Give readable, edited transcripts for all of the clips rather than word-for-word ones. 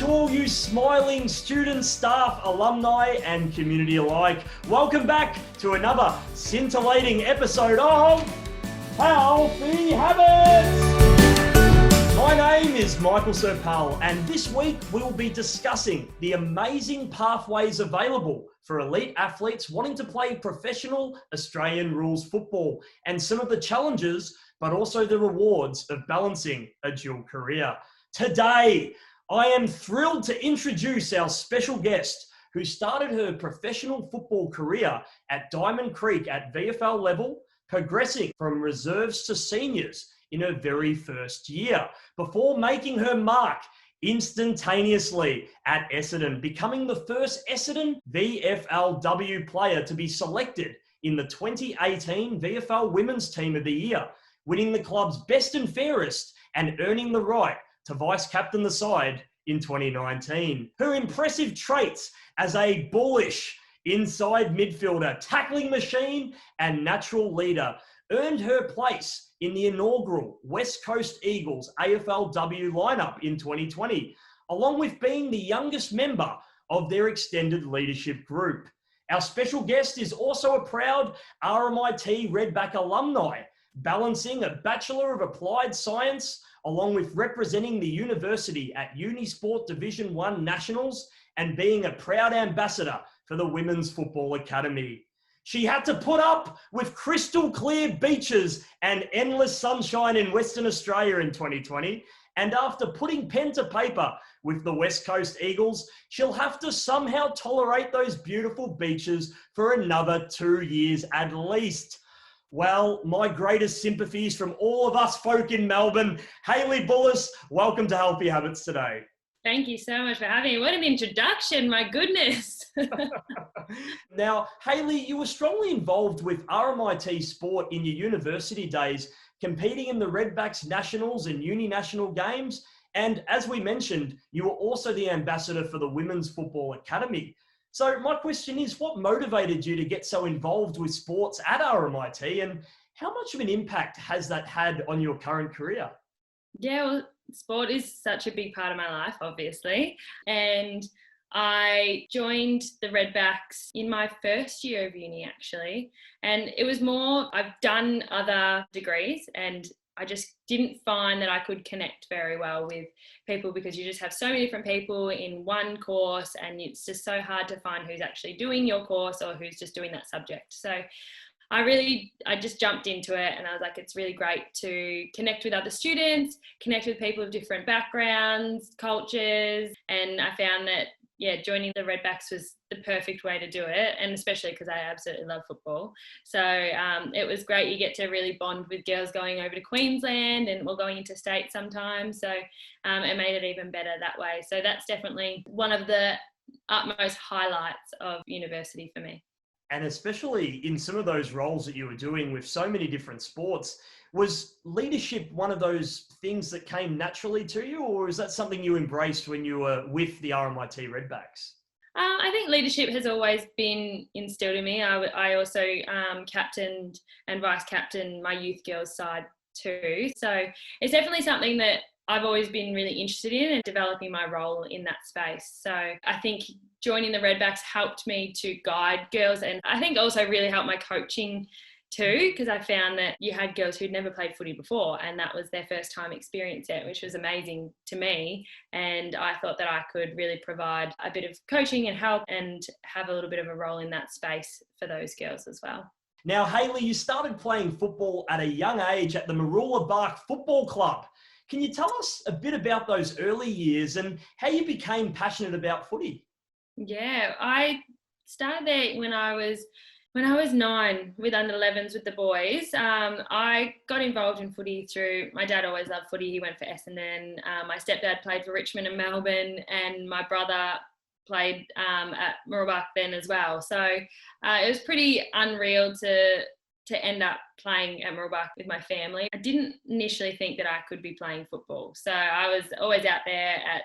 to all you smiling students, staff, alumni and community alike. Welcome back to another scintillating episode of Healthy Habits. My name is Michael Serpell, and this week we will be discussing the amazing pathways available for elite athletes wanting to play professional Australian rules football and some of the challenges, but also the rewards of balancing a dual career. Today, I am thrilled to introduce our special guest who started her professional football career at Diamond Creek at VFL level, progressing from reserves to seniors in her very first year, before making her mark instantaneously at Essendon, becoming the first Essendon VFLW player to be selected in the 2018 VFL Women's Team of the Year, winning the club's best and fairest and earning the right to vice-captain the side in 2019. Her impressive traits as a bullish inside midfielder, tackling machine and natural leader earned her place in the inaugural West Coast Eagles AFLW lineup in 2020, along with being the youngest member of their extended leadership group. Our special guest is also a proud RMIT Redback alumni, balancing a Bachelor of Applied Science along with representing the university at Unisport Division 1 Nationals and being a proud ambassador for the Women's Football Academy. She had to put up with crystal clear beaches and endless sunshine in Western Australia in 2020. And after putting pen to paper with the West Coast Eagles, she'll have to somehow tolerate those beautiful beaches for another 2 years at least. Well, my greatest sympathies from all of us folk in Melbourne. Hayley Bullas, welcome to Healthy Habits today. Thank you so much for having me. What an introduction, my goodness. Now, Hayley, you were strongly involved with RMIT Sport in your university days, competing in the Redbacks Nationals and Uni National Games. And as we mentioned, you were also the ambassador for the Women's Football Academy. So my question is, what motivated you to get so involved with sports at RMIT, and how much of an impact has that had on your current career? Yeah, well, sport is such a big part of my life, obviously. And I joined the Redbacks in my first year of uni, actually. And it was more, I've done other degrees and I just didn't find that I could connect very well with people because you just have so many different people in one course and it's just so hard to find who's actually doing your course or who's just doing that subject. So I just jumped into it and I was like, it's really great to connect with other students, connect with people of different backgrounds, cultures. And I found that, joining the Redbacks was the perfect way to do it. And especially because I absolutely love football. So it was great. You get to really bond with girls going over to Queensland and we're going into state sometimes. So it made it even better that way. So that's definitely one of the utmost highlights of university for me. And especially in some of those roles that you were doing with so many different sports, was leadership one of those things that came naturally to you, or is that something you embraced when you were with the RMIT Redbacks? I think leadership has always been instilled in me. I also captained and vice-captained my youth girls side too. So it's definitely something that I've always been really interested in and developing my role in that space. So I think joining the Redbacks helped me to guide girls, and I think also really helped my coaching too, because I found that you had girls who'd never played footy before and that was their first time experience it, which was amazing to me. And I thought that I could really provide a bit of coaching and help and have a little bit of a role in that space for those girls as well. Now, Hayley, you started playing football at a young age at the Maroula Bark Football Club. Can you tell us a bit about those early years and how you became passionate about footy? Yeah, I started there when I was 9 with under 11s with the boys. I got involved in footy through, my dad always loved footy. He went for Essendon. My stepdad played for Richmond and Melbourne, and my brother played at Mooroolbark then as well. So it was pretty unreal to end up playing at Mooroolbark with my family. I didn't initially think that I could be playing football. So I was always out there at,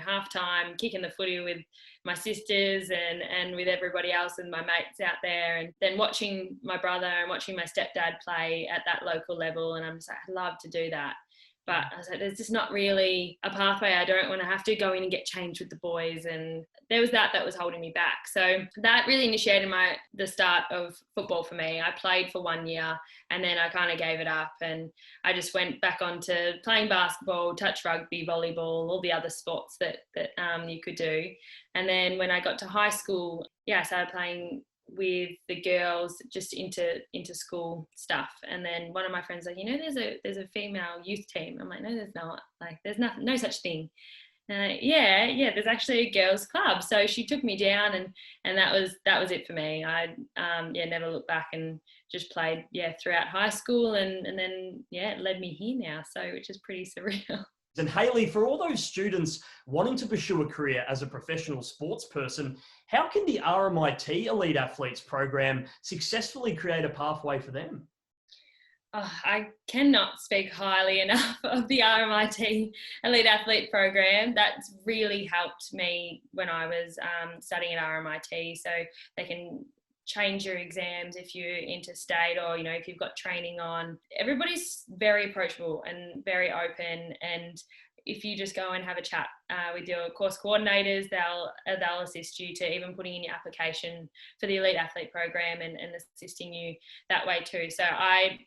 half time, kicking the footy with my sisters and with everybody else and my mates out there. And then watching my brother and watching my stepdad play at that local level. And I'm just like, I'd love to do that. But I was like, there's just not really a pathway. I don't want to have to go in and get changed with the boys. And there was that was holding me back. So that really initiated the start of football for me. I played for 1 year and then I kind of gave it up, and I just went back on to playing basketball, touch rugby, volleyball, all the other sports that you could do. And then when I got to high school, I started playing with the girls, just into school stuff. And then one of my friends like, there's a female youth team. I'm like, no, there's not. Like, there's nothing, no such thing. There's actually a girls club. So she took me down, and that was it for me. I never looked back and just played throughout high school, and then it led me here now. So, which is pretty surreal. And Hayley, for all those students wanting to pursue a career as a professional sports person, how can the RMIT Elite Athletes Program successfully create a pathway for them? I cannot speak highly enough of the RMIT Elite Athlete Program. That's really helped me when I was studying at RMIT. So they can change your exams if you're interstate, or if you've got training on. Everybody's very approachable and very open, and if you just go and have a chat with your course coordinators, they'll assist you to even putting in your application for the Elite Athlete Program and assisting you that way too. So I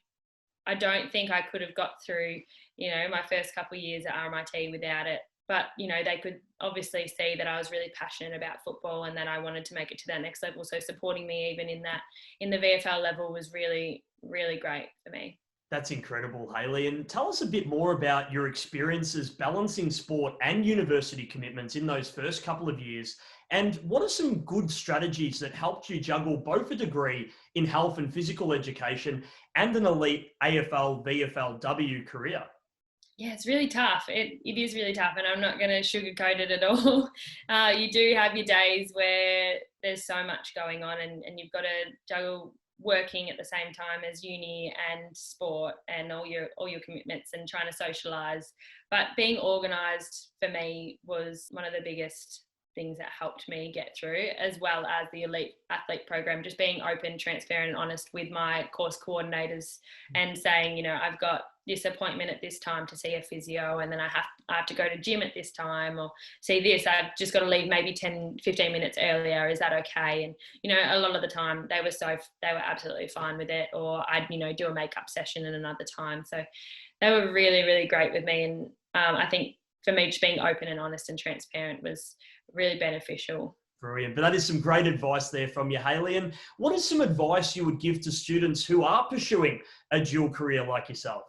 don't think I could have got through my first couple of years at RMIT without it. But, they could obviously see that I was really passionate about football and that I wanted to make it to that next level. So supporting me even in the VFL level was really, really great for me. That's incredible, Hayley. And tell us a bit more about your experiences balancing sport and university commitments in those first couple of years. And what are some good strategies that helped you juggle both a degree in health and physical education and an elite AFL VFLW career? Yeah, it's really tough. It is really tough, and I'm not going to sugarcoat it at all. You do have your days where there's so much going on, and you've got to juggle working at the same time as uni and sport and all your commitments and trying to socialise. But being organised for me was one of the biggest things that helped me get through, as well as the Elite Athlete Program, just being open, transparent and honest with my course coordinators and saying, I've got this appointment at this time to see a physio, and then I have to go to gym at this time, or see this, I've just got to leave maybe 10-15 minutes earlier, is that okay? And a lot of the time they were absolutely fine with it, or I'd do a makeup session at another time. So they were really, really great with me, and I think for me, just being open and honest and transparent was really beneficial. Brilliant. But that is some great advice there from you, Hayley. And what is some advice you would give to students who are pursuing a dual career like yourself?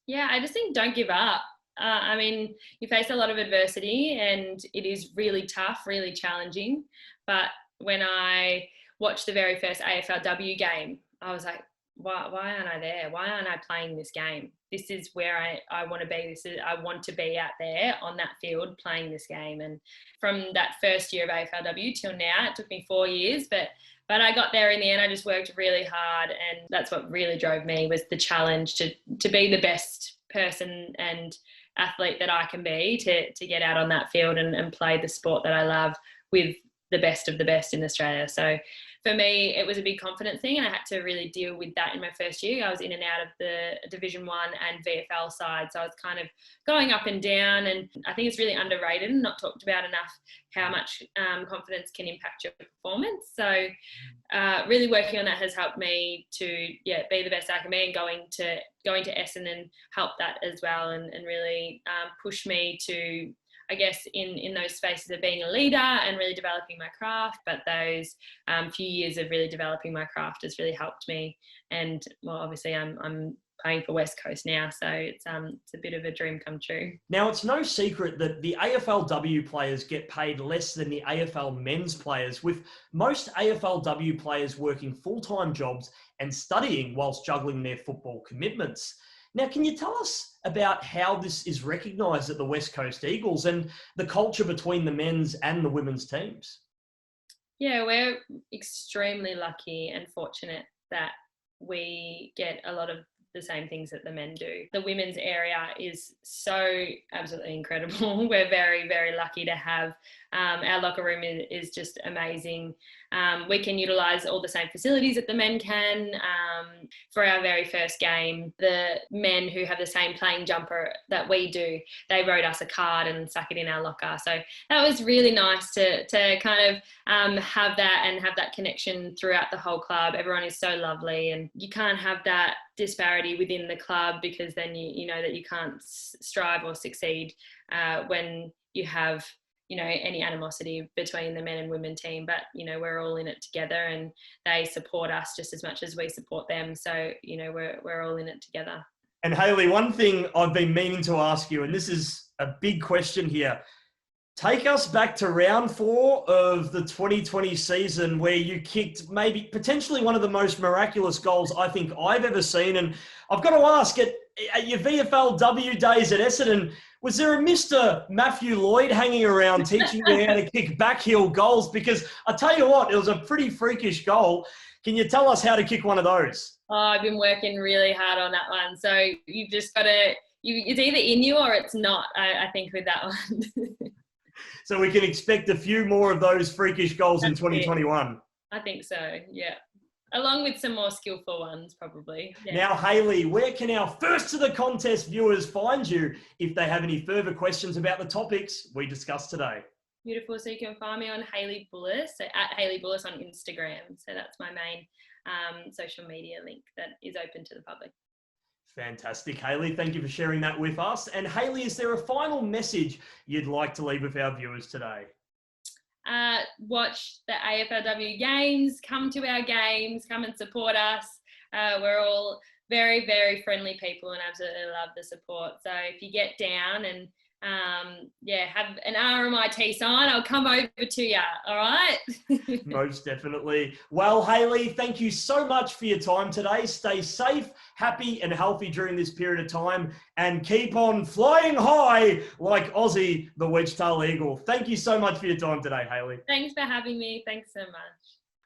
Yeah, I just think don't give up. You face a lot of adversity and it is really tough, really challenging. But when I watched the very first AFLW game, I was like, why aren't I there? Why aren't I playing this game? This is where I want to be. I want to be out there on that field playing this game. And from that first year of AFLW till now, it took me 4 years, but I got there in the end. I just worked really hard, and that's what really drove me, was the challenge to be the best person and athlete that I can be, to get out on that field and play the sport that I love with the best of the best in Australia. So for me, it was a big confidence thing, and I had to really deal with that in my first year. I was in and out of the Division 1 and VFL side, so I was kind of going up and down, and I think it's really underrated and not talked about enough how much confidence can impact your performance. So really working on that has helped me to be the best I can be, and going to Essendon helped that as well, and really push me to, I guess, in those spaces of being a leader and really developing my craft. But those few years of really developing my craft has really helped me. And well, obviously I'm playing for West Coast now, so it's a bit of a dream come true. Now, it's no secret that the AFLW players get paid less than the AFL men's players, with most AFLW players working full-time jobs and studying whilst juggling their football commitments. Now, can you tell us about how this is recognised at the West Coast Eagles and the culture between the men's and the women's teams? Yeah, we're extremely lucky and fortunate that we get a lot of the same things that the men do. The women's area is so absolutely incredible. We're very, very lucky to have our locker room is just amazing. We can utilise all the same facilities that the men can. For our very first game, the men who have the same playing jumper that we do, they wrote us a card and stuck it in our locker. So that was really nice to kind of have that and have that connection throughout the whole club. Everyone is so lovely, and you can't have that disparity within the club, because then you know that you can't strive or succeed when you have any animosity between the men and women team. But we're all in it together, and they support us just as much as we support them. So we're all in it together. And Hayley, one thing I've been meaning to ask you, and this is a big question here. Take us back to round 4 of the 2020 season, where you kicked potentially one of the most miraculous goals I think I've ever seen. And I've got to ask, at your VFLW days at Essendon, was there a Mr. Matthew Lloyd hanging around teaching you how to kick backheel goals? Because I tell you what, it was a pretty freakish goal. Can you tell us how to kick one of those? Oh, I've been working really hard on that one. So you've just got to, it's either in you or it's not, I think, with that one. So we can expect a few more of those freakish goals in 2021. I think so, yeah. Along with some more skillful ones, probably. Yeah. Now, Hayley, where can our first to the contest viewers find you if they have any further questions about the topics we discussed today? Beautiful. So you can find me on Hayley Bullas, so at Hayley Bullas on Instagram. So that's my main social media link that is open to the public. Fantastic, Hayley. Thank you for sharing that with us. And Hayley, is there a final message you'd like to leave with our viewers today? Watch the AFLW games, come to our games, come and support us. We're all very, very friendly people and absolutely love the support. So if you get down and have an RMIT sign, I'll come over to you. All right? Most definitely. Well, Hayley, thank you so much for your time today. Stay safe, happy and healthy during this period of time, and keep on flying high like Aussie, the wedge-tail eagle. Thank you so much for your time today, Hayley. Thanks for having me. Thanks so much.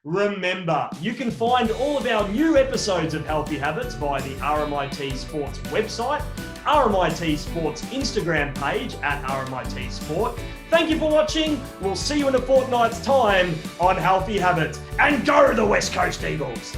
Remember, you can find all of our new episodes of Healthy Habits via the RMIT Sports website, RMIT Sports Instagram page at RMIT Sport. Thank you for watching. We'll see you in a fortnight's time on Healthy Habits. And go the West Coast Eagles!